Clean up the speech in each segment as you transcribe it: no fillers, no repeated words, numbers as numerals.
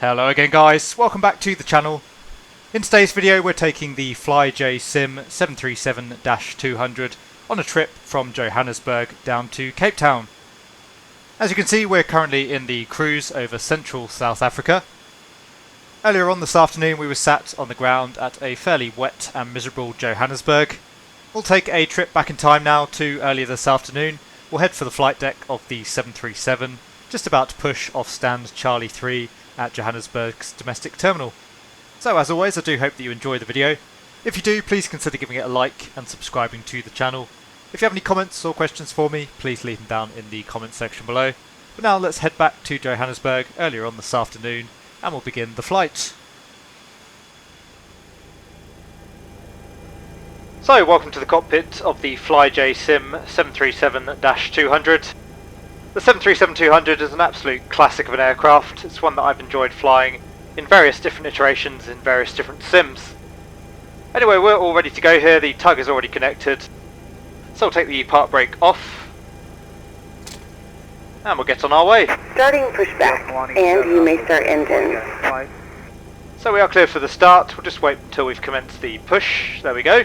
Hello again guys, welcome back to the channel. In today's video we're taking the FlyJSim 737-200 on a trip from Johannesburg down to Cape Town. As you can see, we're currently in the cruise over central South Africa. Earlier on this afternoon we were sat on the ground at a fairly wet and miserable Johannesburg. We'll take a trip back in time now to earlier this afternoon. We'll head for the flight deck of the 737, just about to push off stand Charlie 3 at Johannesburg's domestic terminal. So as always, I do hope that you enjoy the video. If you do, please consider giving it a like and subscribing to the channel. If you have any comments or questions for me, please leave them down in the comments section below. But now let's head back to Johannesburg earlier on this afternoon and we'll begin the flight. So welcome to the cockpit of the FlyJSim 737-200. The 737-200 is an absolute classic of an aircraft. It's one that I've enjoyed flying in various different iterations in various different sims. Anyway, we're all ready to go here. The tug is already connected. So we'll take the park brake off. And we'll get on our way. Starting pushback, and you may start engines. So we are clear for the start. We'll just wait until we've commenced the push. There we go.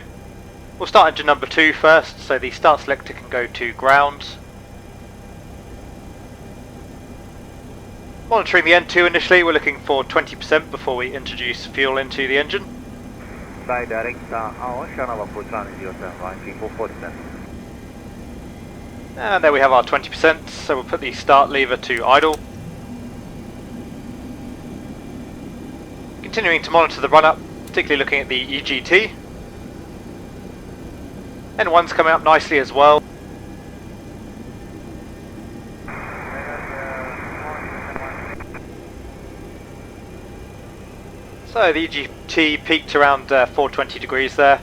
We'll start engine number 2 first, so the start selector can go to ground. Monitoring the N2 initially, we're looking for 20% before we introduce fuel into the engine. And there we have our 20%, so we'll put the start lever to idle. Continuing to monitor the run-up, particularly looking at the EGT. N1's coming up nicely as well. So the EGT peaked around 420 degrees there.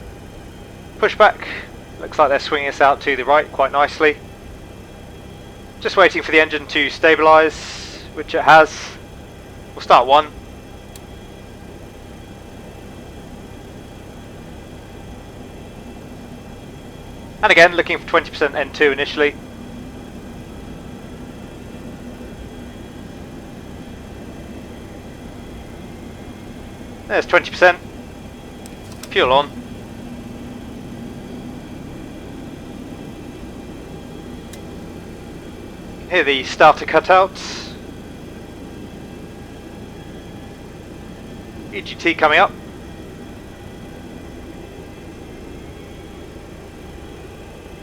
Pushback, looks like they're swinging us out to the right quite nicely. Just waiting for the engine to stabilise, which it has. We'll start 1. And again, looking for 20% N2 initially. There's 20%. Fuel on. Hear the starter cutouts. EGT coming up.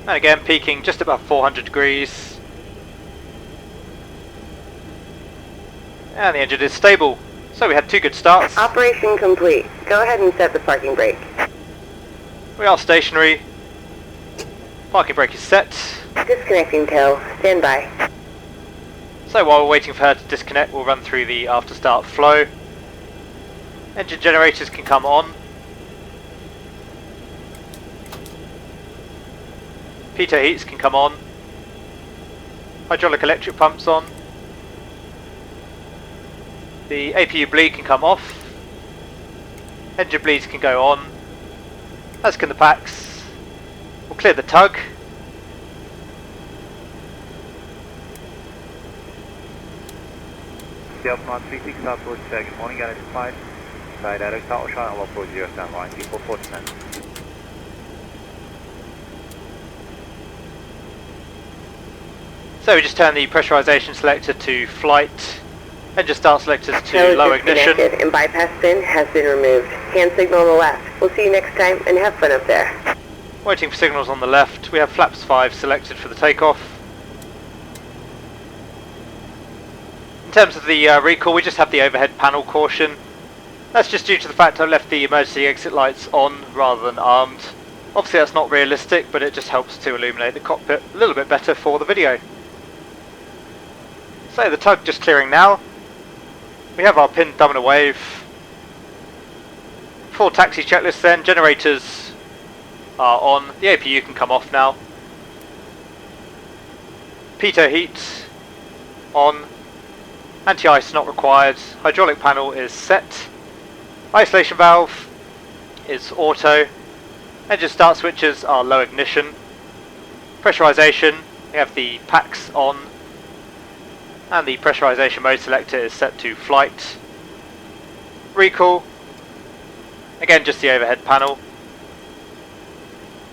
And again, peaking just above 400 degrees. And the engine is stable. So we had 2 good starts. Operation complete. Go ahead and set the parking brake. We are stationary. Parking brake is set. Disconnecting tow. Stand by. So while we're waiting for her to disconnect, we'll run through the after start flow. Engine generators can come on. Pitot heats can come on. Hydraulic electric pumps on. The APU bleed can come off. Engine bleeds can go on. As can the packs. We'll clear the tug. So we just turn the pressurization selector to flight. Engine start selectors to low ignition. And bypass pin has been removed. Hand signal on the left. We'll see you next time and have fun up there. Waiting for signals on the left. We have flaps 5 selected for the takeoff. In terms of the recall, we just have the overhead panel caution. That's just due to the fact I left the emergency exit lights on rather than armed. Obviously that's not realistic, but it just helps to illuminate the cockpit a little bit better for the video. So the tug just clearing now. We have our pin dumb and a wave. Full taxi checklist then. Generators are on. The APU can come off now. Pitot heat on. Anti-ice not required. Hydraulic panel is set. Isolation valve is auto. Engine start switches are low ignition. Pressurization, we have the packs on. And the pressurization mode selector is set to flight. Recall. Again, just the overhead panel.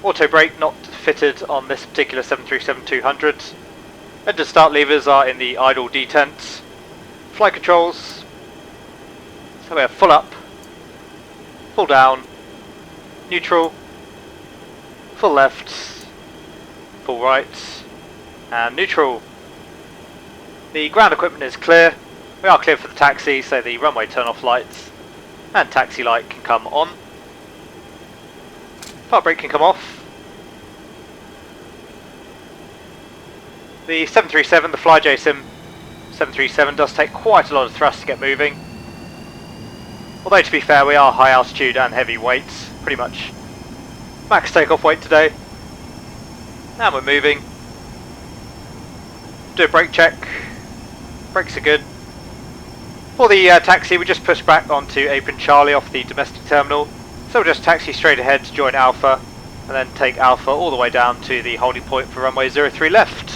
Auto brake not fitted on this particular 737-200. Engine start levers are in the idle detent. Flight controls. So we have full up, full down, neutral, full left, full right, and neutral. The ground equipment is clear. We are clear for the taxi, so the runway turn off lights and taxi light can come on. Park brake can come off. The 737, the FlyJSim 737, does take quite a lot of thrust to get moving. Although to be fair, we are high altitude and heavy weights, pretty much max takeoff weight today. And we're moving. Do a brake check. Brakes are good. For the taxi, we just push back onto Apron Charlie off the domestic terminal. So we'll just taxi straight ahead to join Alpha, and then take Alpha all the way down to the holding point for runway 03 left.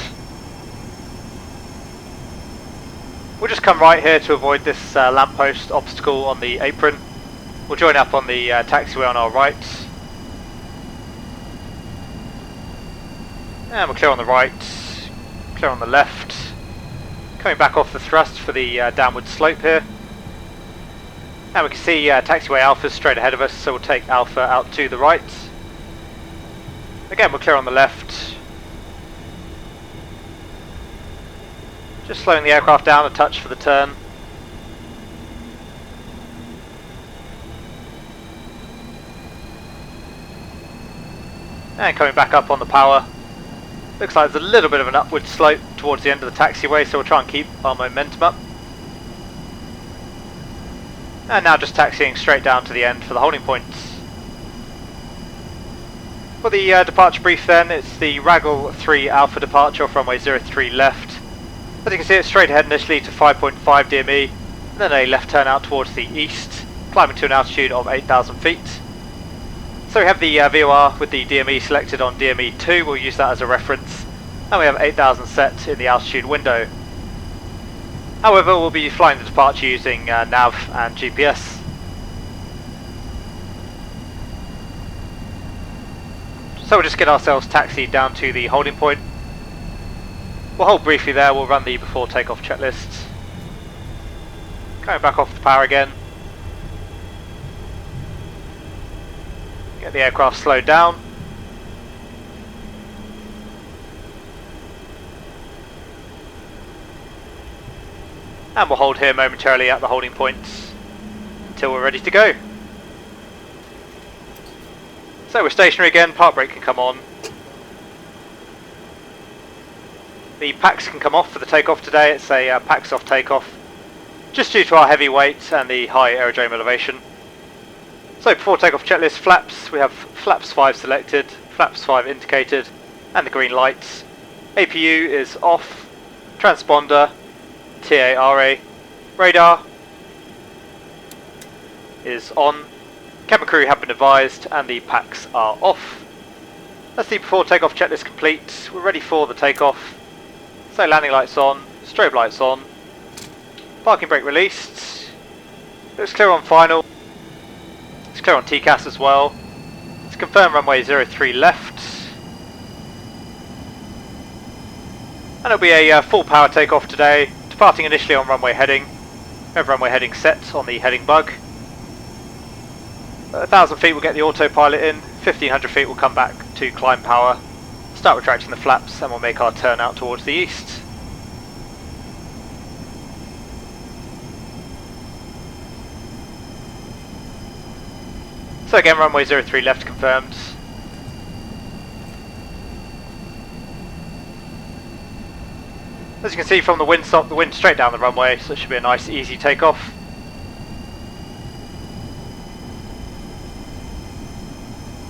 We'll just come right here to avoid this lamppost obstacle on the apron. We'll join up on the taxiway on our right. And we're clear on the right, clear on the left. Coming back off the thrust for the downward slope here. And we can see taxiway Alpha straight ahead of us, so we'll take Alpha out to the right. Again, we're clear on the left. Just slowing the aircraft down a touch for the turn. And coming back up on the power. Looks like there's a little bit of an upward slope towards the end of the taxiway, so we'll try and keep our momentum up. And now just taxiing straight down to the end for the holding points. For the departure brief then, it's the Raggle 3 Alpha departure off runway 03 left. As you can see, it's straight ahead initially to 5.5 DME, and then a left turn out towards the east, climbing to an altitude of 8,000 feet. So we have the VOR with the DME selected on DME 2, we'll use that as a reference, and we have 8,000 set in the altitude window. However, we'll be flying the departure using nav and GPS. So we'll just get ourselves taxied down to the holding point. We'll hold briefly there, we'll run the before takeoff checklist. Coming back off the power again. Get the aircraft slowed down. And we'll hold here momentarily at the holding points until we're ready to go. So we're stationary again, park brake can come on. The packs can come off for the takeoff today. It's a packs off takeoff, just due to our heavy weight and the high aerodrome elevation. So before takeoff checklist, flaps, we have flaps 5 selected, flaps 5 indicated, and the green lights. APU is off, transponder, TARA, radar is on, cabin crew have been advised, and the packs are off. That's the before takeoff checklist complete. We're ready for the takeoff. So landing lights on, strobe lights on, parking brake released, looks clear on final, it's clear on TCAS as well. Let's confirm runway 03 left, and it'll be a full power takeoff today, departing initially on runway heading. We have runway heading set on the heading bug. 1,000 feet we'll get the autopilot in, 1,500 feet we'll come back to climb power. Start retracting the flaps and we'll make our turn out towards the east. So again, runway 03 left confirmed. As you can see from the wind stop, the wind's straight down the runway, so it should be a nice easy takeoff.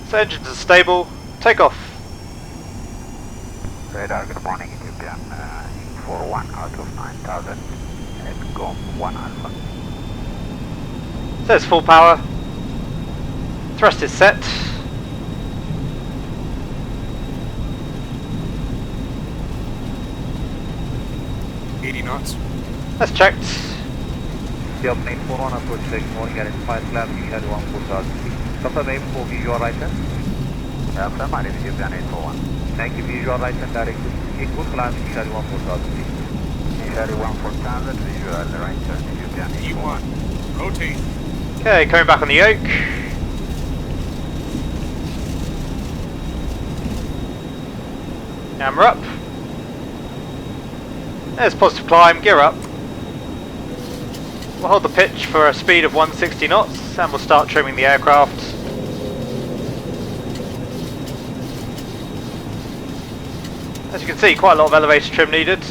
So engines are stable, takeoff. Radar, good morning, Ethiopian 41 out of 9,000 and go 1 Alpha. Says full power. Thrust is set. $80 knots. That's checked. Yep, 941 approach leg morning and it's 5 clam, you had 14,000 feet. Confirm aim for visual right hand. Affirm, I receive 941. Thank you, visual right hand directed. Equal climb, you had 14,000 feet. You had 14,000, visual right hand, you can E1. Rotate. Okay, coming back on the yoke. Camera up. There's positive climb, gear up. We'll hold the pitch for a speed of 160 knots and we'll start trimming the aircraft. As you can see, quite a lot of elevator trim needed.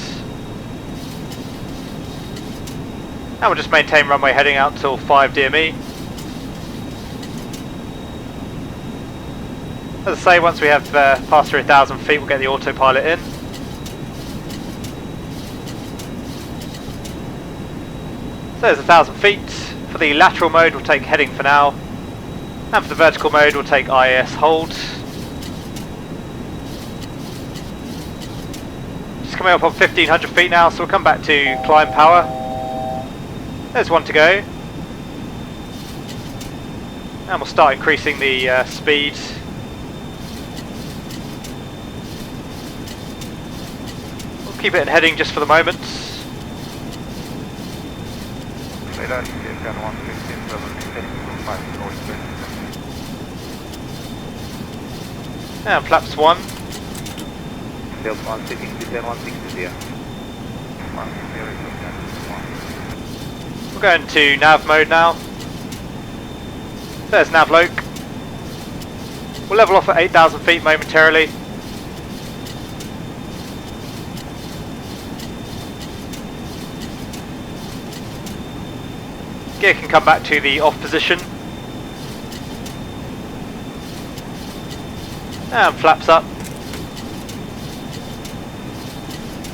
And we'll just maintain runway heading out till 5 DME. As I say, once we have passed through 1,000 feet, we'll get the autopilot in. So there's 1,000 feet. For the lateral mode, we'll take heading for now. And for the vertical mode, we'll take IAS hold. Just coming up on 1,500 feet now, so we'll come back to climb power. There's one to go. And we'll start increasing the speed. We'll keep it in heading just for the moment. And flaps 1. We'll go into nav mode now. There's nav loc. We'll level off at 8,000 feet momentarily. Gear can come back to the off position. And flaps up.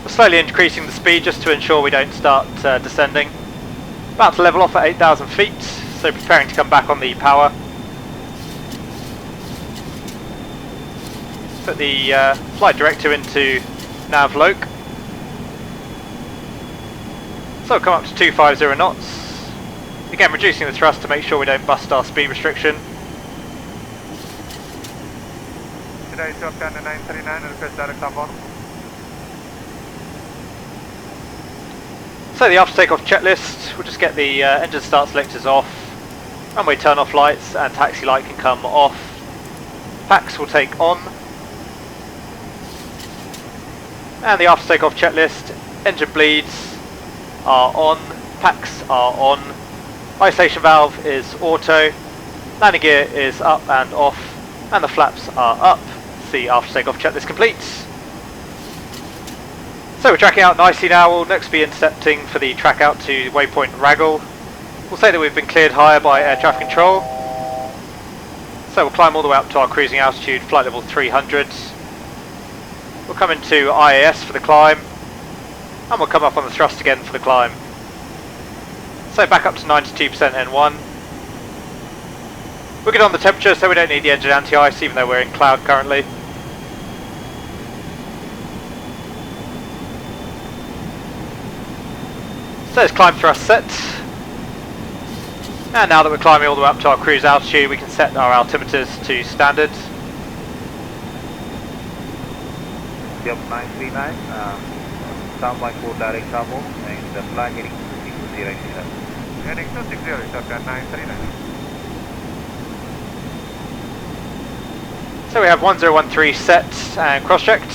We're slowly increasing the speed just to ensure we don't start descending. About to level off at 8,000 feet, so preparing to come back on the power. Put the flight director into nav loc. So we'll come up to 250 knots. Again, reducing the thrust to make sure we don't bust our speed restriction. Today, Shotgun 939, request direct upon. So the after takeoff checklist, we'll just get the engine start selectors off, runway turn off lights and taxi light can come off. Packs will take on. And the after takeoff checklist, engine bleeds are on, packs are on, isolation valve is auto, landing gear is up and off, and the flaps are up. The after takeoff checklist complete. So we're tracking out nicely now. We'll next be intercepting for the track out to waypoint Raggle. We'll say that we've been cleared higher by air traffic control. So we'll climb all the way up to our cruising altitude, flight level 300. We'll come into IAS for the climb, and we'll come up on the thrust again for the climb. So back up to 92% N1. We'll get on the temperature so we don't need the engine anti-ice even though we're in cloud currently. So there's climb thrust set. And now that we're climbing all the way up to our cruise altitude, we can set our altimeters to standard. Yep, 939, sound by 4 direct turbo, and the flag heading to 607. Heading to 60, Shotgun 939. So we have 1013 set and cross-checked.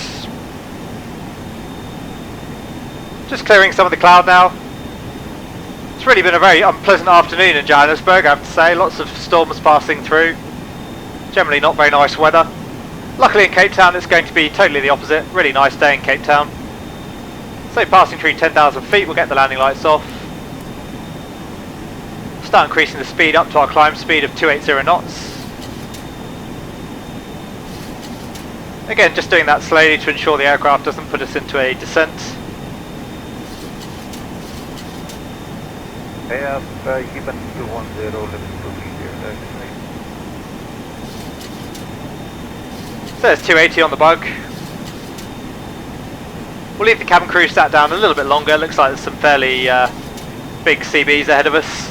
Just clearing some of the cloud now. It's really been a very unpleasant afternoon in Johannesburg, I have to say. Lots of storms passing through. Generally not very nice weather. Luckily in Cape Town it's going to be totally the opposite. Really nice day in Cape Town. So passing through 10,000 feet, we'll get the landing lights off. Start increasing the speed up to our climb speed of 280 knots. Again, just doing that slowly to ensure the aircraft doesn't put us into a descent. I have given 210 limit procedure. So there's 280 on the bug. We'll leave the cabin crew sat down a little bit longer. Looks like there's some fairly big CBs ahead of us.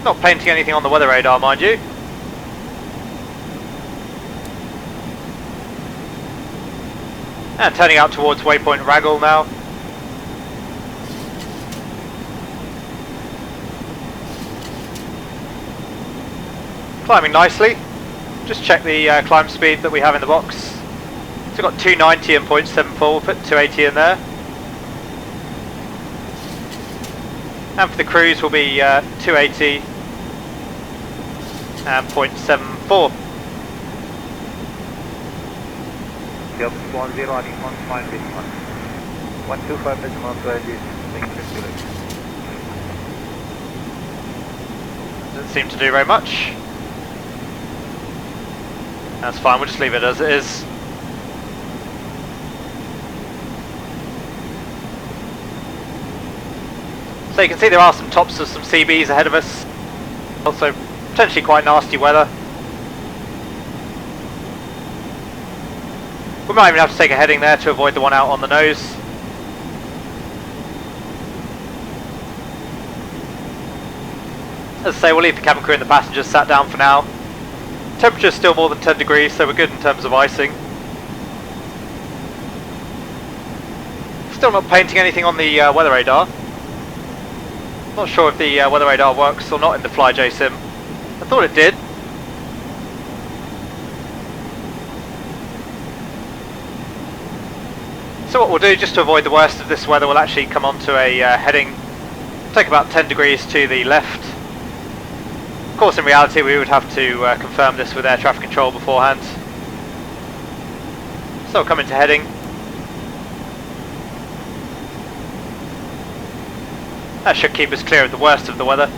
Not painting anything on the weather radar, mind you. And turning out towards waypoint Raggle now. Climbing nicely. Just check the climb speed that we have in the box. So we've got 290 and 0.74, we'll put 280 in there. And for the cruise will be 280 and 0.74. Yep, 10 on Econ, fine with 125 decimal is circulation. Doesn't seem to do very much. That's fine, we'll just leave it as it is. So you can see there are some tops of some CBs ahead of us. Also potentially quite nasty weather. We might even have to take a heading there to avoid the one out on the nose. As I say, we'll leave the cabin crew and the passengers sat down for now. Temperature's still more than 10 degrees, so we're good in terms of icing. Still not painting anything on the weather radar. Not sure if the weather radar works or not in the FlyJSim. I thought it did. So what we'll do, just to avoid the worst of this weather, we'll actually come onto a heading, take about 10 degrees to the left. Of course, in reality, we would have to confirm this with air traffic control beforehand. So we'll come into heading. That should keep us clear of the worst of the weather.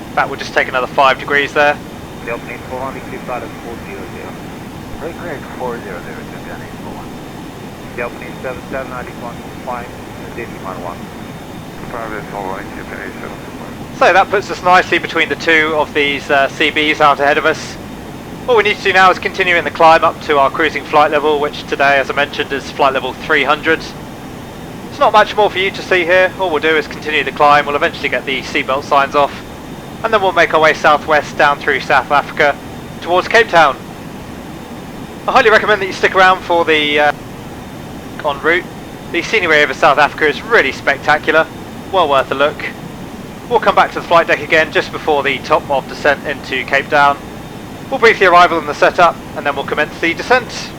In fact, we'll just take another 5 degrees there. The opening 400, clear pilot 400. Very great, 400, Johnny 41. The opening 77, Icon, fine, decimal 1. Private 418, So that puts us nicely between the two of these CBs out ahead of us. All we need to do now is continue in the climb up to our cruising flight level, which today, as I mentioned, is flight level 300. There's not much more for you to see here. All we'll do is continue the climb. We'll eventually get the seatbelt signs off, and then we'll make our way southwest down through South Africa towards Cape Town. I highly recommend that you stick around for the en route. The scenery over South Africa is really spectacular, well worth a look. We'll come back to the flight deck again just before the top of descent into Cape Town. We'll brief the arrival and the setup, and then we'll commence the descent.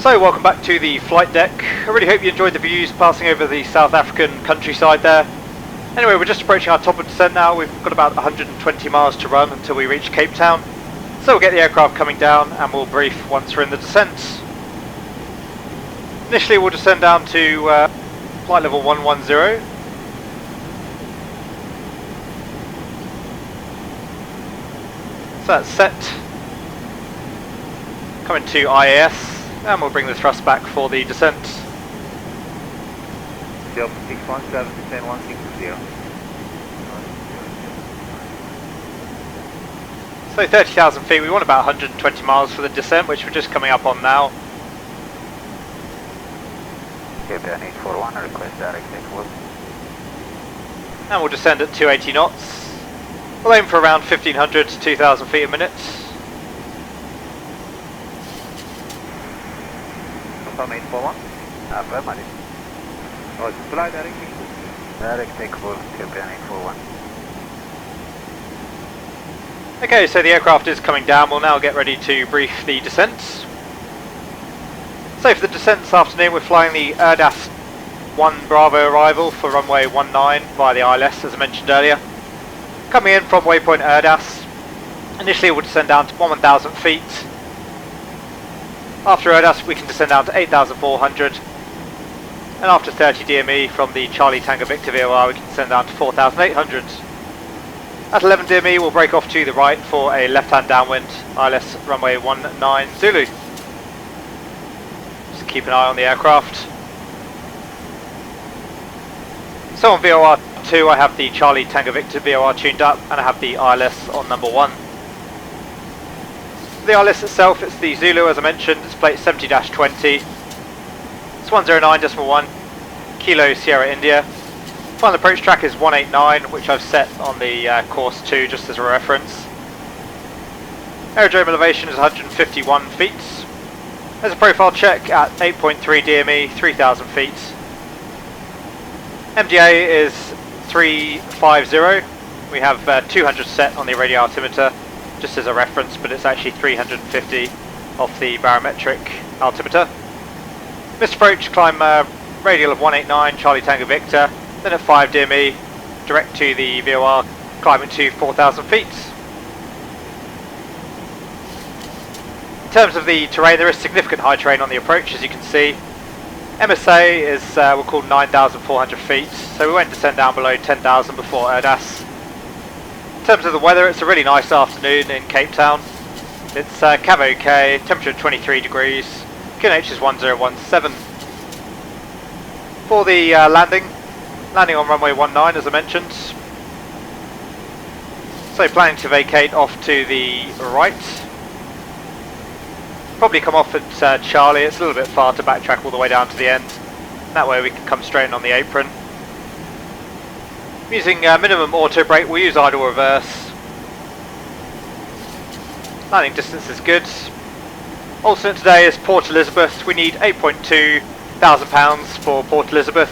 So welcome back to the flight deck. I really hope you enjoyed the views passing over the South African countryside there. Anyway, we're just approaching our top of descent now. We've got about 120 miles to run until we reach Cape Town. So we'll get the aircraft coming down and we'll brief once we're in the descent. Initially we'll descend down to flight level 110. So that's set. Coming to IAS, and we'll bring the thrust back for the descent. 617, descend 160. So 30,000 feet, we want about 120 miles for the descent, which we're just coming up on now. Japan 841, request direct takeoff. And we'll descend at 280 knots. We'll aim for around 1,500 to 2,000 feet a minute. Confirm 841. Affirmative. Oh, fly direct takeoff. Direct takeoff, Japan 841. Okay, so the aircraft is coming down. We'll now get ready to brief the descent. So for the descent this afternoon, we're flying the AIRBUS 1 Bravo arrival for runway 19 via the ILS, as I mentioned earlier. Coming in from waypoint AIRBUS, initially we'll descend down to 1,000 feet. After AIRBUS we can descend down to 8,400, and after 30 DME from the Charlie Tango Victor VOR we can descend down to 4,800. At 11 DME we'll break off to the right for a left-hand downwind, ILS runway 19 Zulu. Just keep an eye on the aircraft. So on VOR 2 I have the Charlie Tango Victor VOR tuned up, and I have the ILS on number 1. The ILS itself, it's the Zulu as I mentioned, it's plate 70-20. It's 109.1 Kilo Sierra India. Final approach track is 189, which I've set on the course 2 just as a reference. Aerodrome elevation is 151 feet. There's a profile check at 8.3 DME, 3,000 feet. MDA is 350. We have 200 set on the radio altimeter, just as a reference, but it's actually 350 off the barometric altimeter. Missed approach, climb radial of 189, Charlie Tango Victor, then at 5 DME, direct to the VOR, climbing to 4,000 feet. In terms of the terrain, there is significant high terrain on the approach, as you can see. MSA is we'll call 9,400 feet, so we won't descend down below 10,000 before AIRBUS. In terms of the weather, it's a really nice afternoon in Cape Town. It's Cav OK, temperature 23 degrees, QNH is 1017. For the landing on runway 19 as I mentioned. So planning to vacate off to the right. Probably come off at Charlie, it's a little bit far to backtrack all the way down to the end. That way we can come straight in on the apron. Using minimum auto brake, we'll use idle reverse. Landing distance is good. Alternate today is Port Elizabeth. We need 8.2 thousand pounds for Port Elizabeth.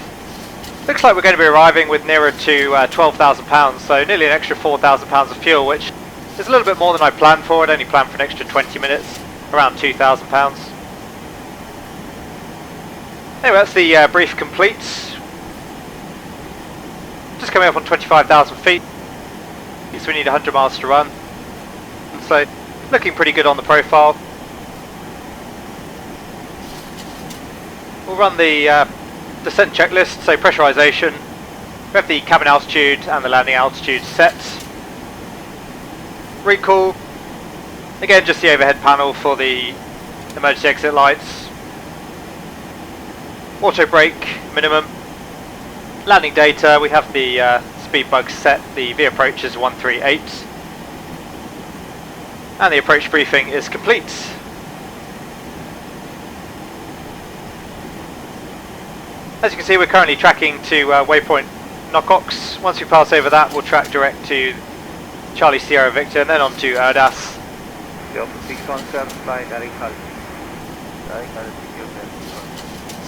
Looks like we're going to be arriving with nearer to 12,000 pounds, so nearly an extra 4,000 pounds of fuel, which is a little bit more than I planned for. I'd only planned for an extra 20 minutes, around 2,000 pounds. Anyway, that's the brief complete. Just coming up on 25,000 feet, so we need 100 miles to run. And so, looking pretty good on the profile. We'll run the descent checklist, so pressurization. We have the cabin altitude and the landing altitude set. Recall. Again, just the overhead panel for the emergency exit lights. Auto brake minimum. Landing data, we have the speed bug set, the V approach is 138. And the approach briefing is complete. As you can see, we're currently tracking to waypoint Knockox. Once we pass over that, we'll track direct to Charlie Sierra Victor and then on to AIRBUS.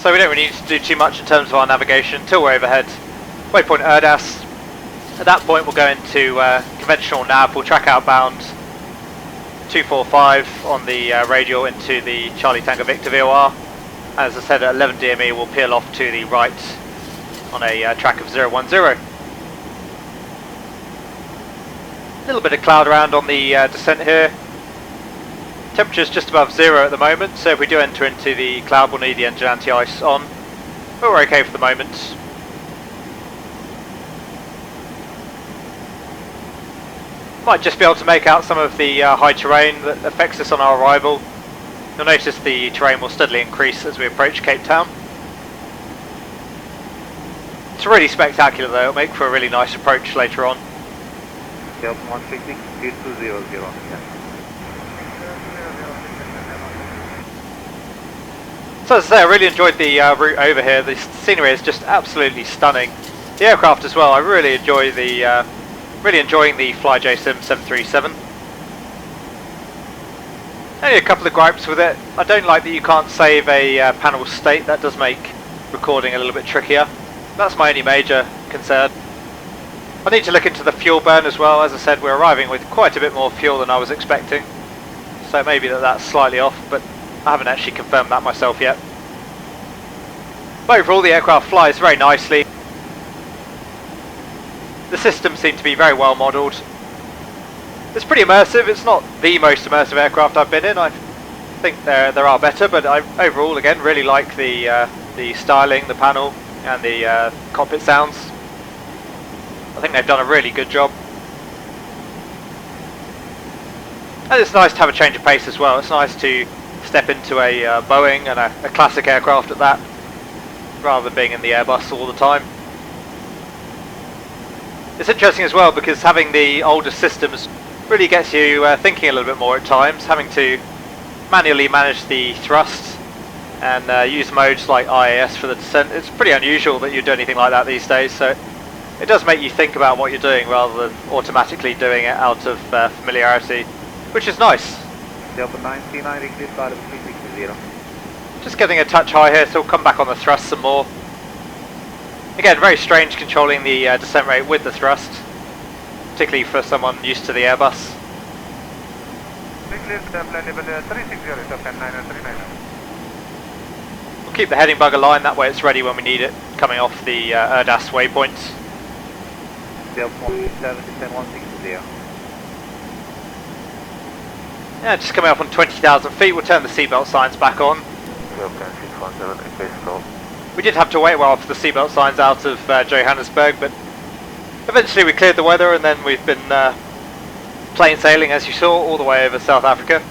So we don't really need to do too much in terms of our navigation until we're overhead. Waypoint AIRBUS. At that point we'll go into conventional nav, we'll track outbound 245 on the radial into the Charlie Tango Victor VOR. As I said, at 11 DME we'll peel off to the right on a track of 010. A little bit of cloud around on the descent here. Temperature's just above 0 at the moment, so if we do enter into the cloud we'll need the engine anti-ice on. But we're okay for the moment. Might just be able to make out some of the high terrain that affects us on our arrival. You'll notice the terrain will steadily increase as we approach Cape Town. It's really spectacular though, it'll make for a really nice approach later on. Delta 166, 2200. So as I say, I really enjoyed the route over here. The scenery is just absolutely stunning. The aircraft as well, I really enjoy the, really enjoying the FlyJSim 737. Only a couple of gripes with it. I don't like that you can't save a panel state. That does make recording a little bit trickier. That's my only major concern. I need to look into the fuel burn as well. As I said, we're arriving with quite a bit more fuel than I was expecting. So maybe that's slightly off, but I haven't actually confirmed that myself yet. But overall the aircraft flies very nicely. The systems seem to be very well modelled. It's pretty immersive. It's not the most immersive aircraft I've been in. I think there are better, but I overall again really like the styling, the panel, and the cockpit sounds. I think they've done a really good job. And it's nice to have a change of pace as well. It's nice to step into a Boeing and a classic aircraft at that, rather than being in the Airbus all the time. It's interesting as well because having the older systems really gets you thinking a little bit more at times, having to manually manage the thrust and use modes like IAS for the descent. It's pretty unusual that you do anything like that these days, so it does make you think about what you're doing rather than automatically doing it out of familiarity, which is nice. Delta 939, English, 360. Just getting a touch high here, so we'll come back on the thrust some more. Again, very strange controlling the descent rate with the thrust, particularly for someone used to the Airbus. We'll keep the heading bug aligned, that way it's ready when we need it, coming off the AIRBUS waypoint. Yeah, just coming up on 20,000 feet, we'll turn the seatbelt signs back on. We did have to wait a while for the seatbelt signs out of Johannesburg, but eventually we cleared the weather and then we've been plain sailing, as you saw, all the way over South Africa.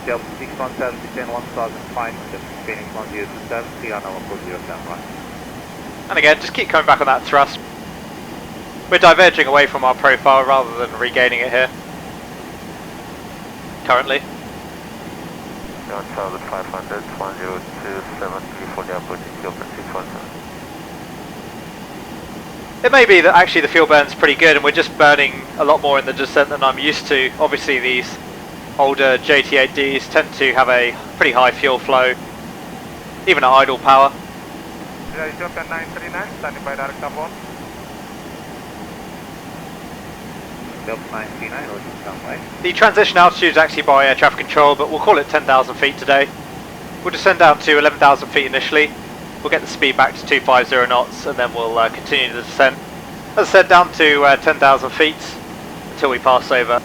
Delta 617, descend 1,500, Phoenix 1027, 3 on our 40 right. And again, just keep coming back on that thrust. We're diverging away from our profile rather than regaining it here, currently. 1,500, 1027, 340 approaching, Delta 617. It may be that actually the fuel burn's pretty good and we're just burning a lot more in the descent than I'm used to. Obviously these older JT8Ds tend to have a pretty high fuel flow, even at idle power. Delta 939, standing by direct upon. Delta 939, roger, standby. The transition altitude is actually by air traffic control, but we'll call it 10,000 feet today. We'll descend down to 11,000 feet initially. We'll get the speed back to 250 knots and then we'll continue the descent. As I said, down to 10,000 feet until we pass over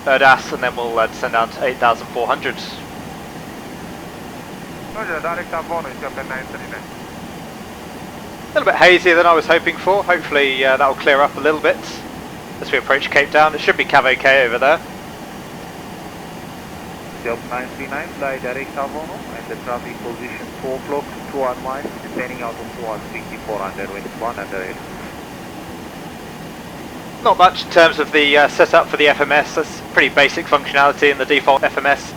AIRBUS and then we'll descend down to 8,400. Roger, direct upon is Delta 939. A little bit hazier than I was hoping for. Hopefully that will clear up a little bit as we approach Cape Town. It should be Cav OK over there. Delta 939, fly direct upon and the traffic position 4 o'clock, 2 miles, descending out of 26400, wind 100. Not much in terms of the setup for the FMS. That's pretty basic functionality in the default FMS.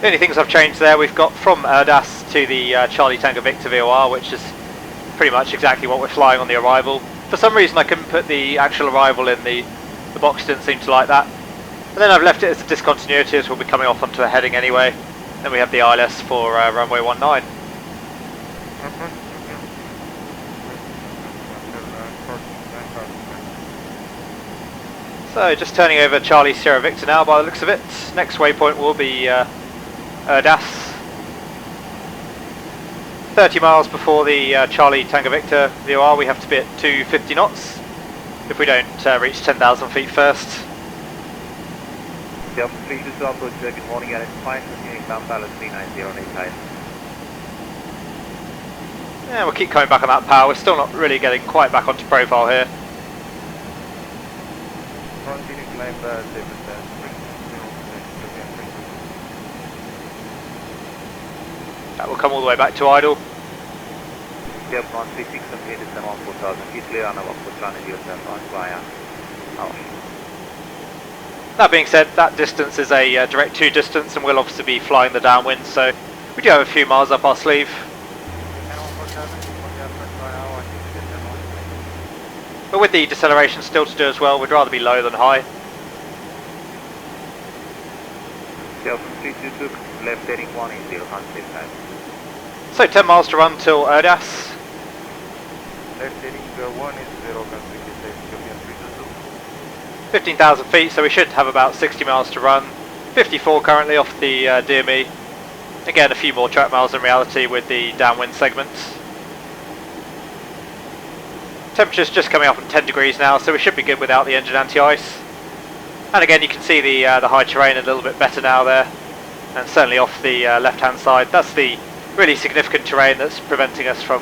The only things I've changed there, we've got from AIRBUS to the Charlie Tango Victor VOR, which is pretty much exactly what we're flying on the arrival. For some reason I couldn't put the actual arrival in, the box didn't seem to like that. And then I've left it as a discontinuity as we'll be coming off onto a heading anyway. Then we have the ILS for runway 19. So just turning over Charlie Sierra Victor now by the looks of it. Next waypoint will be AIRBUS. 30 miles before the Charlie Tango Victor VOR we have to be at 250 knots if we don't reach 10,000 feet first. Delta 322 approach, good morning, and it's fine, continuing down ballast 3908. Yeah, we'll keep coming back on that power. We're still not really getting quite back onto profile here. Continuing fly That will come all the way back to idle. Yep, 136 and 8 is 14,000 feet clear on our approach running on via house. That being said, that distance is a direct to distance and we'll obviously be flying the downwind, so we do have a few miles up our sleeve. But with the deceleration still to do as well, we'd rather be low than high. Delta 322, left heading 180, unsafe time. So 10 miles to run till AIRBUS. Left heading 180, 15,000 feet, so we should have about 60 miles to run. 54 currently off the DME. Again, a few more track miles in reality with the downwind segments. Temperature's just coming up on 10 degrees now, so we should be good without the engine anti-ice. And again, you can see the high terrain a little bit better now there, and certainly off the left-hand side. That's the really significant terrain that's preventing us from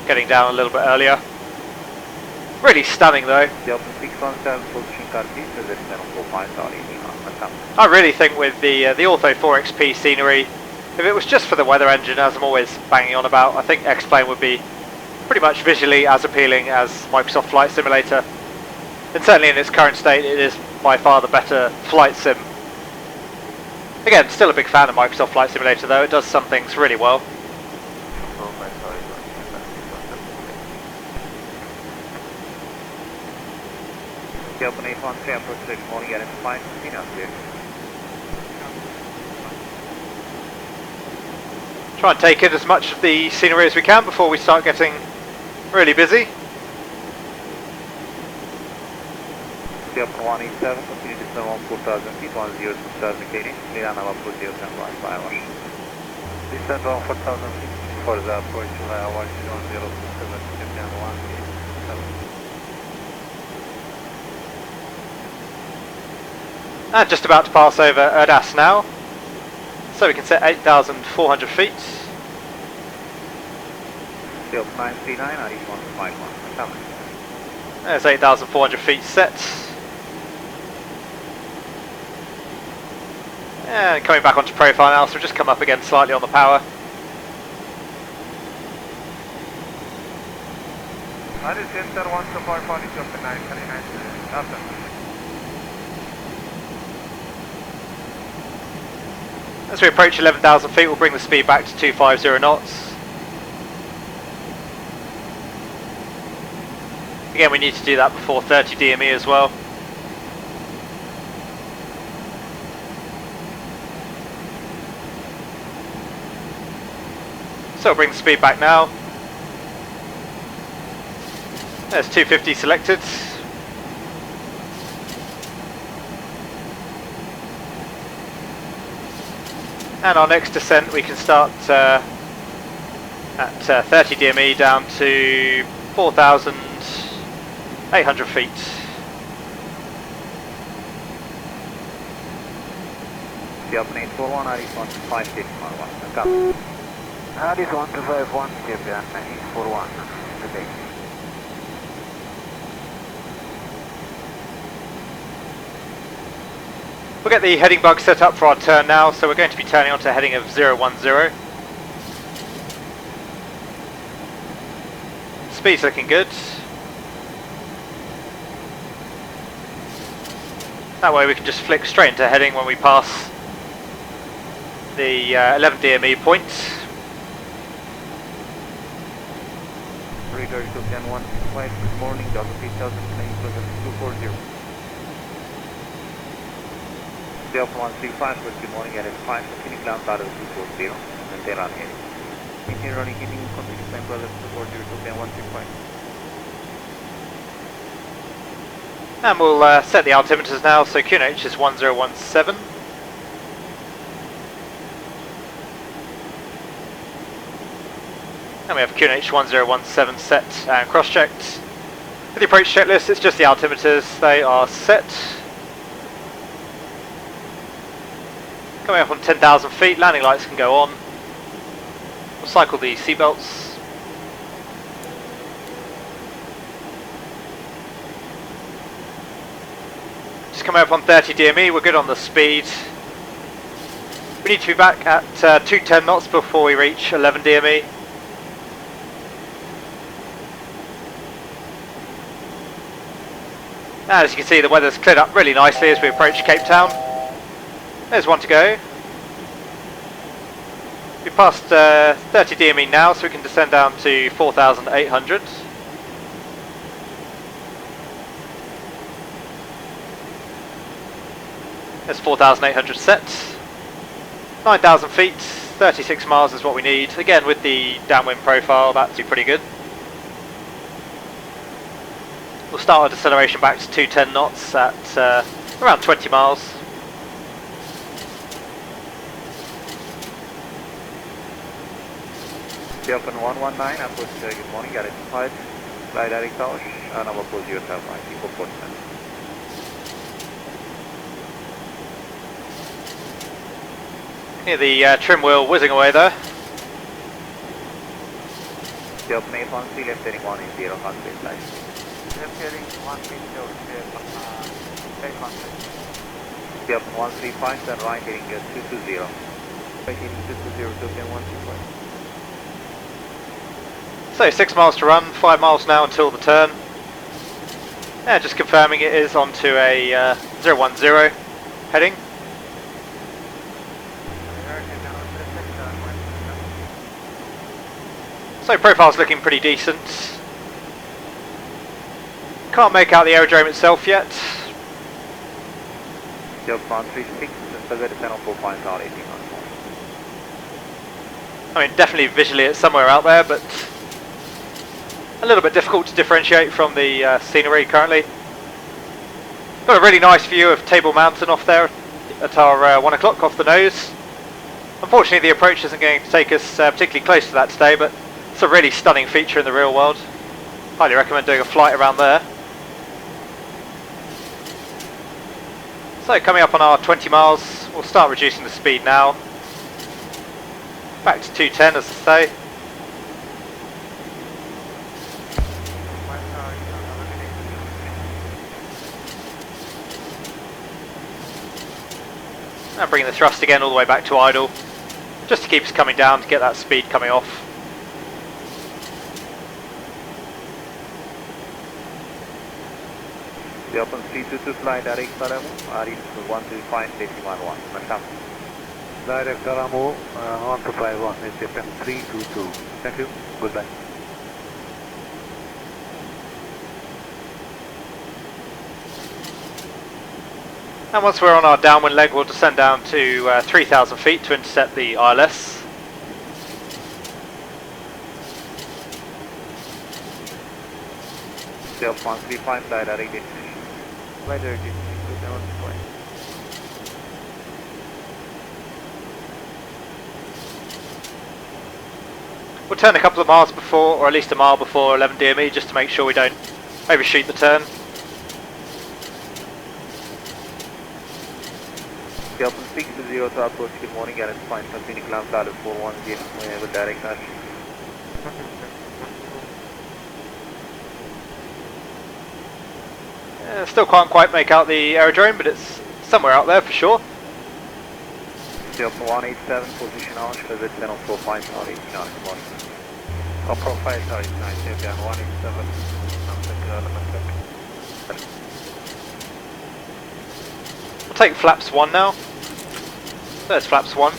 getting down a little bit earlier. Really stunning though. I really think with the Ortho 4XP scenery, if it was just for the weather engine, as I'm always banging on about, I think X-Plane would be pretty much visually as appealing as Microsoft Flight Simulator. And certainly in its current state, it is by far the better flight sim. Again, still a big fan of Microsoft Flight Simulator though, it does some things really well. Open 813, approach this morning, get into 515 out here. Try and take in as much of the scenery as we can before we start getting really busy. Open 187, continue to descend 14,000 feet, 10 indicating, clear on our approach 0 and 5 hours. Descend 14,000 feet for the approach via 1027, 1. And just about to pass over AIRBUS now, so we can set 8,400 feet. Still 939, RE151. There's 8,400 feet set. And coming back onto profile now, so we've just come up again slightly on the power. Center 1 to 540 up to 939 after. As we approach 11,000 feet, we'll bring the speed back to 250 knots. Again, we need to do that before 30 DME as well. So we'll bring the speed back now. There's 250 selected. And our next descent we can start at 30 DME down to 4,800 feet. The open 841, RE1 to 551. Come. RE1 to 51, Japan 841. Today. We'll get the heading bug set up for our turn now, so we're going to be turning onto a heading of 010. Speed's looking good. That way we can just flick straight into heading when we pass the 11 DME point. Radar 210-165, good morning, Delta 3000, 240. Delta 135, good morning, at 5, continue down out of 240, and then on heading. Continue running, heating, continue climb to 240, 135. And we'll set the altimeters now, so QNH is 1017. And we have QNH 1017 set and cross-checked. With the approach checklist, it's just the altimeters, they are set. Coming up on 10,000 feet, landing lights can go on. We'll cycle the seatbelts. just coming up on 30 DME, we're good on the speed. We need to be back at 210 knots before we reach 11 DME. And as you can see, the weather's cleared up really nicely as we approach Cape Town. There's one to go. We passed 30 DME now, so we can descend down to 4,800. There's 4,800 set. 9,000 feet, 36 miles is what we need. Again, with the downwind profile, that's pretty good. We'll start our deceleration back to 210 knots at around 20 miles. Open 119, approach, good morning, got it 5, fly direct house, and now approach yourself, 94%. Hear the trim wheel whizzing away there. Open 813, left heading 180, runway flight. Left heading 130, Open 135, and right heading 220. Right heading 220, Tokyo 125. So 6 miles to run, 5 miles now until the turn. Yeah, just confirming it is onto a 010 heading. So profile's looking pretty decent. Can't make out the aerodrome itself yet. I mean, definitely visually it's somewhere out there, but a little bit difficult to differentiate from the scenery currently. Got a really nice view of Table Mountain off there at our 1 o'clock off the nose. Unfortunately, the approach isn't going to take us particularly close to that today, but it's a really stunning feature in the real world. Highly recommend doing a flight around there. So coming up on our 20 miles, we'll start reducing the speed now. Back to 210 as I say. And bringing the thrust again all the way back to idle, just to keep us coming down to get that speed coming off. The open 322 fly direct Salamu, RE 135, decimal 1. Masam. Direct Salamu, 1251, it's FM 322. Thank you, goodbye. And once we're on our downwind leg, we'll descend down to 3,000 feet to intercept the ILS. Self 135, fly direct destination. Fly direct destination, We'll turn a couple of miles before, or at least a mile before 11 DME, just to make sure we don't overshoot the turn. Open 620 to approach, good morning, Gareth Point, Phoenix Lamp, Dallas 410, with direct action. Still can't quite make out the aerodrome, but it's somewhere out there for sure. Open 187, position on, visit 1045, now 89, good morning. Profile, sorry, 9, down 187, We'll take flaps 1 now. There's flaps 1.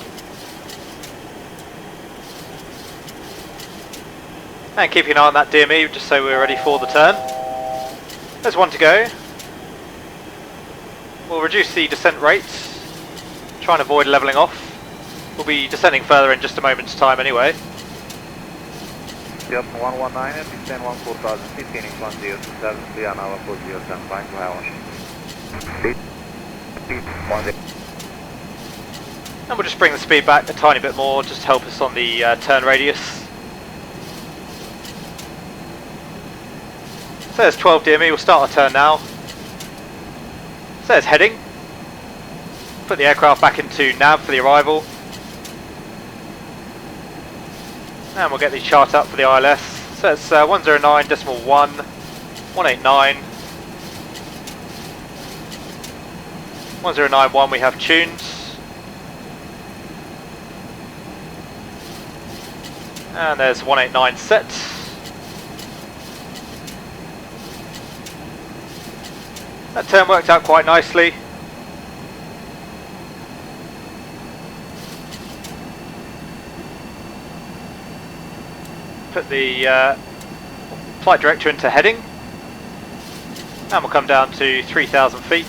And keeping an eye on that DME just so we're ready for the turn. There's 1 to go. We'll reduce the descent rate, try and avoid levelling off. We'll be descending further in just a moment's time anyway. Yep, 119 and descend 14,000 feet, Phoenix 1027, we are now approach 075 to Hawaii. And we'll just bring the speed back a tiny bit more, just to help us on the turn radius. So there's 12 DME, we'll start our turn now. So there's heading. Put the aircraft back into nav for the arrival. And we'll get the chart up for the ILS. So it's 109.1, 189. 1091 we have tuned. And there's 189 set. That turn worked out quite nicely. Put the flight director into heading. And we'll come down to 3,000 feet.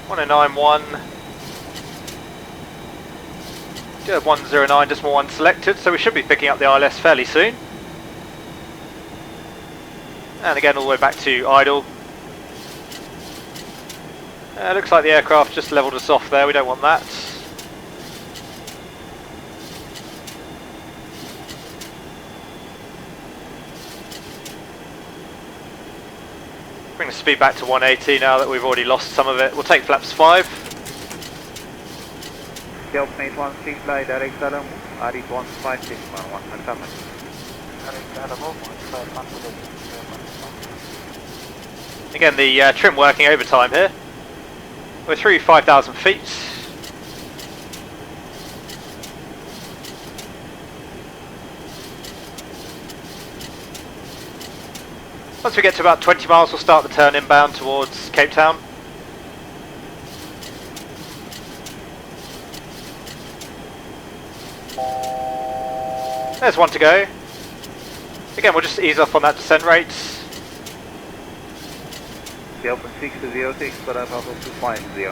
.109.1. Do have 109 decimal 1 selected, so we should be picking up the ILS fairly soon. And again all the way back to idle. Looks like the aircraft just levelled us off there, we don't want that. Bring the speed back to 180 now that we've already lost some of it. We'll take flaps 5. Delta 816 fly direct Salamu, RE 15611, confirm. Again, the trim working overtime here. We're through 5,000 feet. Once we get to about 20 miles, we'll start the turn inbound towards Cape Town. There's one to go. Again, we'll just ease off on that descent rate. Delta 606, but I'm also 250.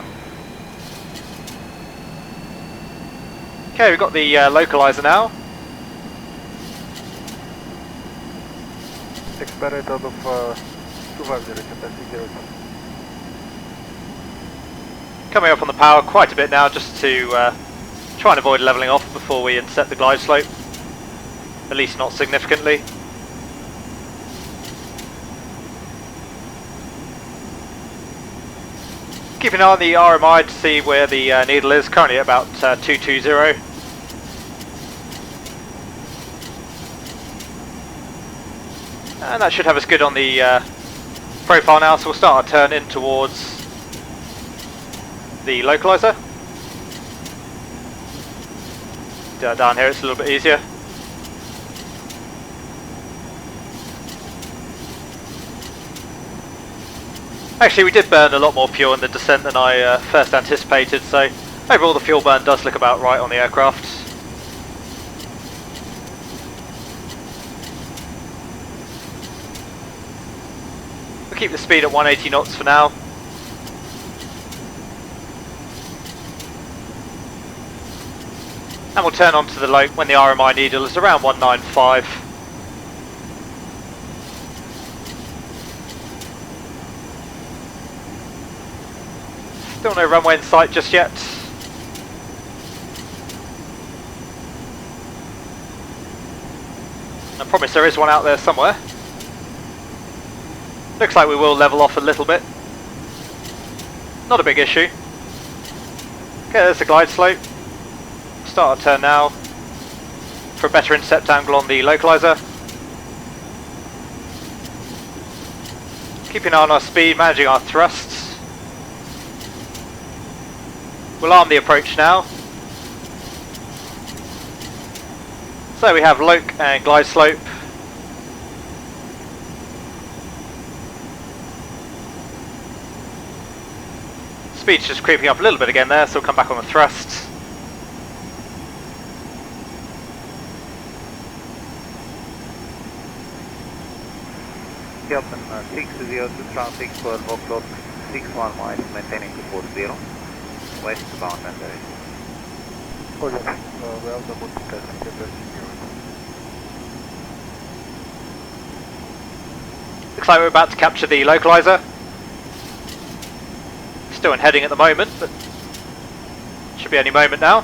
Okay, we've got the localizer now. Expired out of 250, capacity. Coming up on the power quite a bit now, just to try and avoid levelling off before we inset the glide slope. At least not significantly. Keep an eye on the RMI to see where the needle is, currently at about 220. And that should have us good on the profile now, so we'll start our turn in towards the localizer. Down here it's a little bit easier. Actually, we did burn a lot more fuel in the descent than I first anticipated, so overall the fuel burn does look about right on the aircraft. We'll keep the speed at 180 knots for now. And we'll turn onto the lope when the RMI needle is around 195. Still no runway in sight just yet. I promise there is one out there somewhere. Looks like we will level off a little bit. Not a big issue. Okay, there's the glide slope. Start our turn now for a better intercept angle on the localizer. Keeping an eye on our speed, managing our thrusts. We'll arm the approach now. So we have loc and glide slope. Speed's just creeping up a little bit again there, so we'll come back on the thrust. Delta 602 traffic for o'clock 61 miles, maintaining to 40. Westbound and there. Oh yes, we have the multicast capacity. Looks like we're about to capture the localizer. Still in heading at the moment, but should be any moment now.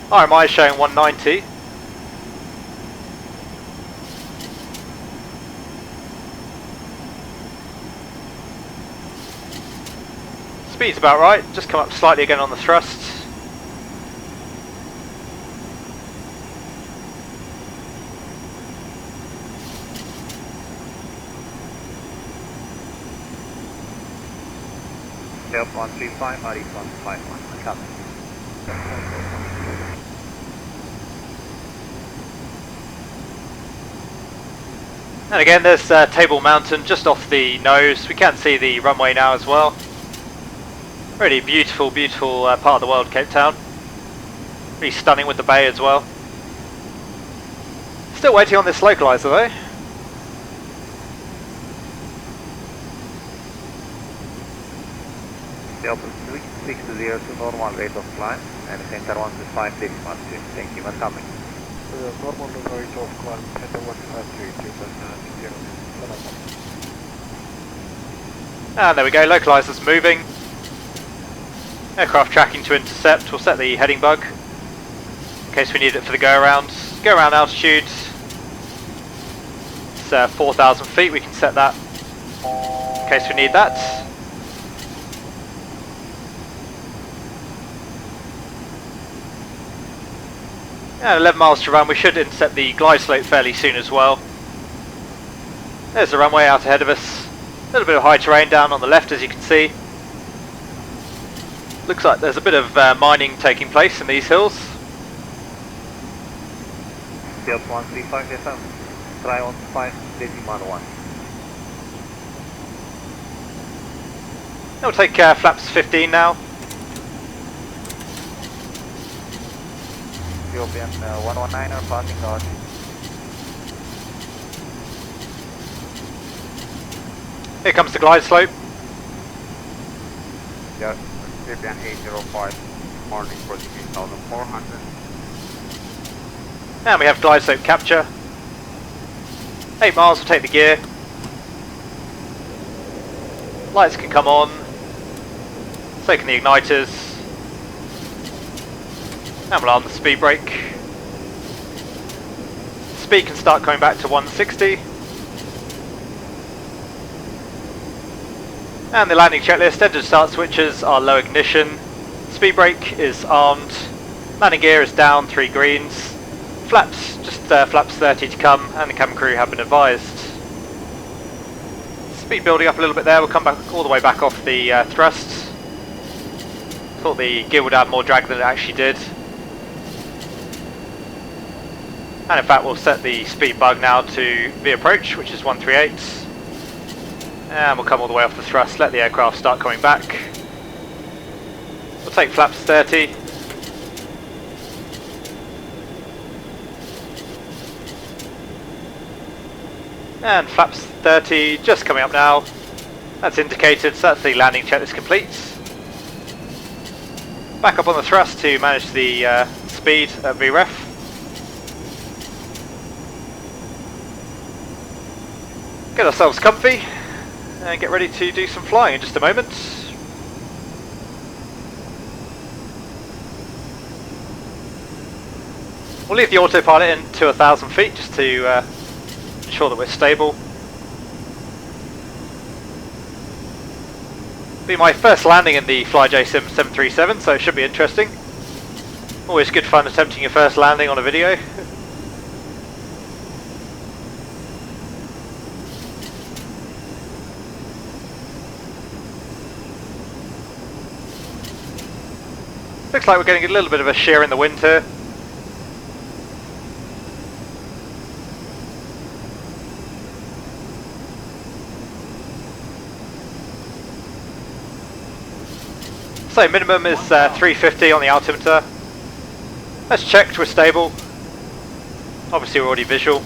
RMI is showing 190. Speed's about right, just come up slightly again on the thrust. Delta 135, RX 151. Copy. And again, there's Table Mountain just off the nose. We can see the runway now as well. Really beautiful, beautiful part of the world, Cape Town. Really stunning with the bay as well. Still waiting on this localizer though. Delta 360 to normal rate of climb and center 125 decimal 2. Thank you for coming. Normal rate of climb, center 153, And there we go, localizer's moving. Aircraft tracking to intercept. We'll set the heading bug in case we need it for the go around. Go around altitude. It's 4,000 feet, we can set that in case we need that. And 11 miles to run, we should intercept the glide slope fairly soon as well. There's the runway out ahead of us. A little bit of high terrain down on the left as you can see. Looks like there's a bit of mining taking place in these hills. Delta 135 FM, try on 5 decimal 1. We'll take flaps 15 now. Ethiopian 119er passing out. Here comes the glide slope. Yeah, Ethiopian 805, morning 48,400. And we have glide slope capture. 8 miles, we'll take the gear. Lights can come on. Taking the igniters. And we'll arm the speed brake. Speed can start coming back to 160. And the landing checklist, engine start switches are low ignition. Speed brake is armed. Landing gear is down, 3 greens. Flaps, just flaps 30 to come, and the cabin crew have been advised. Speed building up a little bit there, we'll come back all the way back off the thrust. Thought the gear would have more drag than it actually did. And in fact we'll set the speed bug now to V approach, which is 138. And we'll come all the way off the thrust, let the aircraft start coming back. We'll take flaps 30. And flaps 30 just coming up now. That's indicated, so that's the landing checklist complete. Back up on the thrust to manage the speed at VREF. Get ourselves comfy and get ready to do some flying in just a moment. We'll leave the autopilot in to 1,000 feet just to ensure that we're stable. Be my first landing in the FlyJSim 737, so it should be interesting. Always good fun attempting your first landing on a video. Looks like we're getting a little bit of a shear in the wind here. So minimum is 350 on the altimeter. That's checked, we're stable. Obviously we're already visual.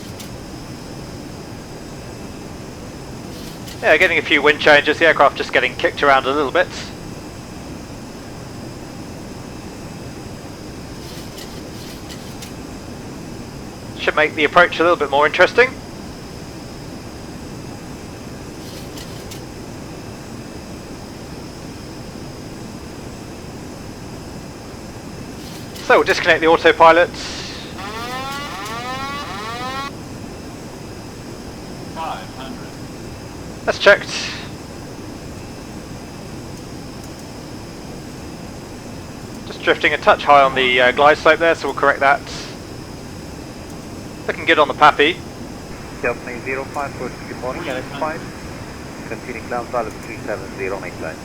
Yeah, getting a few wind changes, the aircraft just getting kicked around a little bit. Should make the approach a little bit more interesting. So we'll disconnect the autopilot. 500. That's checked. Just drifting a touch high on the glide slope there, so we'll correct that. Looking good on the PAPI. Delta 05 for good morning, and it's 5. Continuing ground value 370 make line.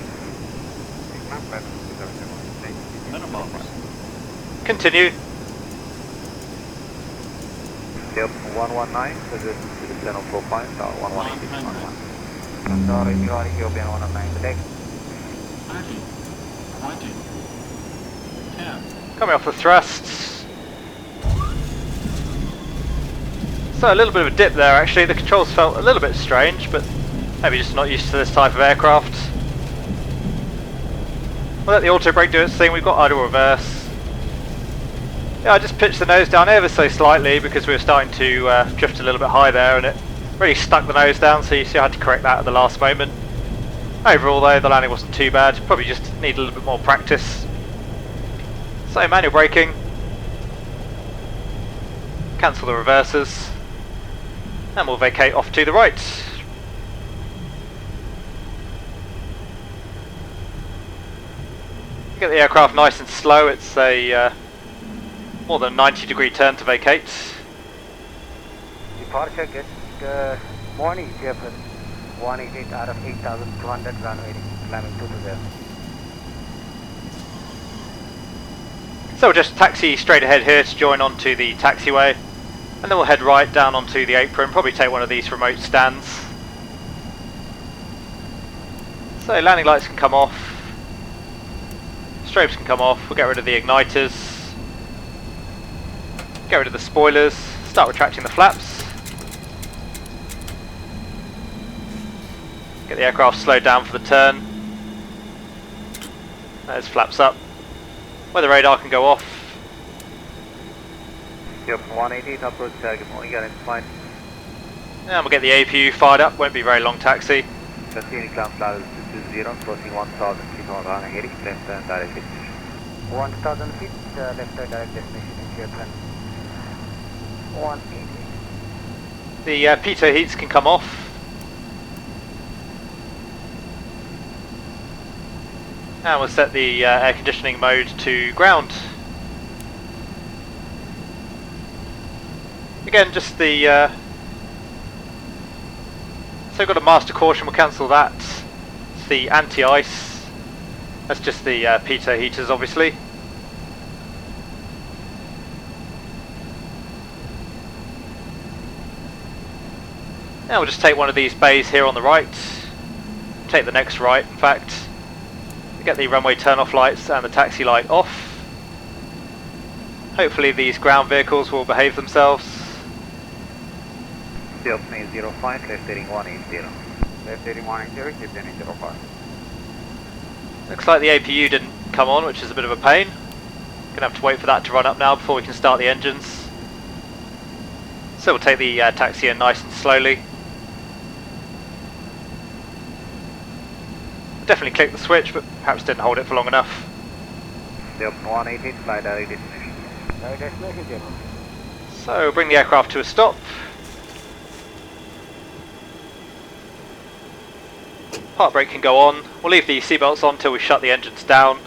Continue. Yep, 119, so this is the channel profile, 118. Sorry, you are Ethiopian 119 today. Coming off the thrusts. So a little bit of a dip there actually. The controls felt a little bit strange, but maybe just not used to this type of aircraft. We'll let the auto brake do its thing. We've got idle reverse. Yeah, I just pitched the nose down ever so slightly because we were starting to drift a little bit high there, and it really stuck the nose down, so you see I had to correct that at the last moment. Overall though, the landing wasn't too bad. Probably just need a little bit more practice. So manual braking. Cancel the reversers. And we'll vacate off to the right. Get the aircraft nice and slow. It's a more than a 90-degree turn to vacate. Departure gets morning Japan 188 out of 8,200 runway, climbing 220. So we'll just taxi straight ahead here to join onto the taxiway, and then we'll head right down onto the apron, probably take one of these remote stands. So landing lights can come off, strobes can come off, we'll get rid of the igniters, get rid of the spoilers, start retracting the flaps. Get the aircraft slowed down for the turn. There's flaps up. Weather radar can go off. Yep, 188 approach target, morning, got in fine. And we'll get the APU fired up, won't be very long taxi. Continuing climb flat is 220, crossing 1,000 feet on runway, heading left turn direct destination. 1,000 feet, left turn direct destination in Japan 188. The pitot heats can come off. And we'll set the air conditioning mode to ground. Again, just the... so we've got a master caution, we'll cancel that. It's the anti-ice. That's just the pitot heaters, obviously. Now we'll just take one of these bays here on the right. Take the next right, in fact. Get the runway turn-off lights and the taxi light off. Hopefully these ground vehicles will behave themselves. Yep, 05, left heading 180. Left heading 180, keep heading 05. Looks like the APU didn't come on, which is a bit of a pain. Gonna have to wait for that to run up now before we can start the engines. So we'll take the taxi in nice and slowly. Definitely clicked the switch, but perhaps didn't hold it for long enough. Yep, 188, fly direct destination. Direct destination, Japan. So bring the aircraft to a stop. Park brake can go on. We'll leave the seatbelts on until we shut the engines down.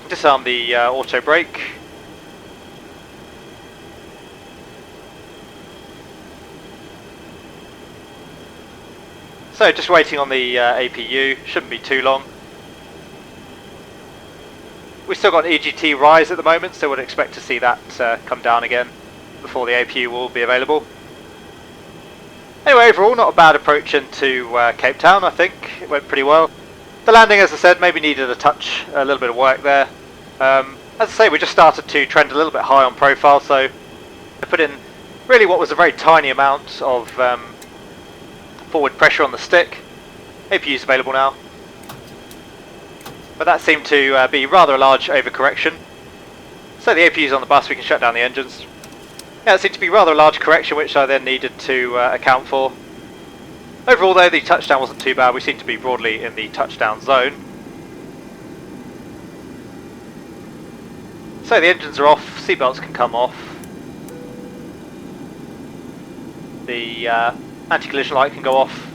Disarm the auto brake. So just waiting on the APU, shouldn't be too long. We've still got an EGT rise at the moment, so we'd expect to see that come down again before the APU will be available. Anyway, overall not a bad approach into Cape Town, I think. It went pretty well. The landing, as I said, maybe needed a little bit of work there. As I say, we just started to trend a little bit high on profile, so I put in really what was a very tiny amount of forward pressure on the stick. APU is available now, but that seemed to be rather a large overcorrection. So the APU is on the bus, we can shut down the engines. Yeah, it seemed to be rather a large correction, which I then needed to account for. Overall though, the touchdown wasn't too bad. We seem to be broadly in the touchdown zone. So the engines are off, seatbelts can come off. The anti-collision light can go off.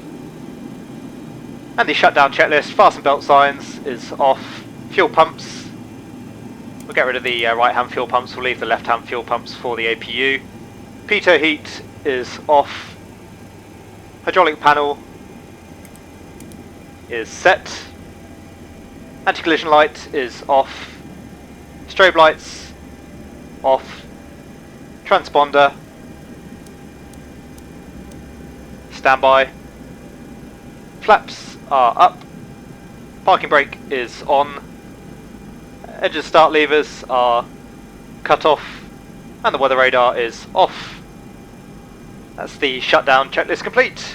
And the shutdown checklist, fasten belt signs is off. Fuel pumps, we'll get rid of the right hand fuel pumps, we'll leave the left hand fuel pumps for the APU. Pitot heat is off. Hydraulic panel is set. Anti-collision light is off. Strobe lights off. Transponder standby. Flaps are up. Parking brake is on. Engine start levers are cut off, and the weather radar is off. That's the shutdown checklist complete.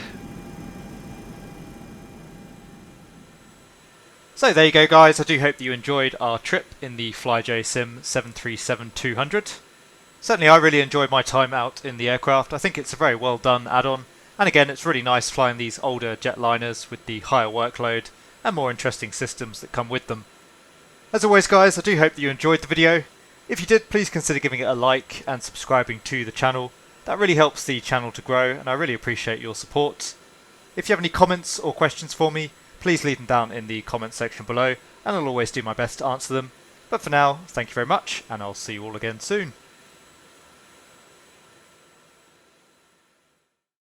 So there you go guys, I do hope that you enjoyed our trip in the FlyJSim 737-200. Certainly I really enjoyed my time out in the aircraft. I think it's a very well done add-on, and again it's really nice flying these older jetliners with the higher workload and more interesting systems that come with them. As always guys, I do hope that you enjoyed the video. If you did, please consider giving it a like and subscribing to the channel. That really helps the channel to grow, and I really appreciate your support. If you have any comments or questions for me, please leave them down in the comment section below, and I'll always do my best to answer them. But for now, thank you very much, and I'll see you all again soon.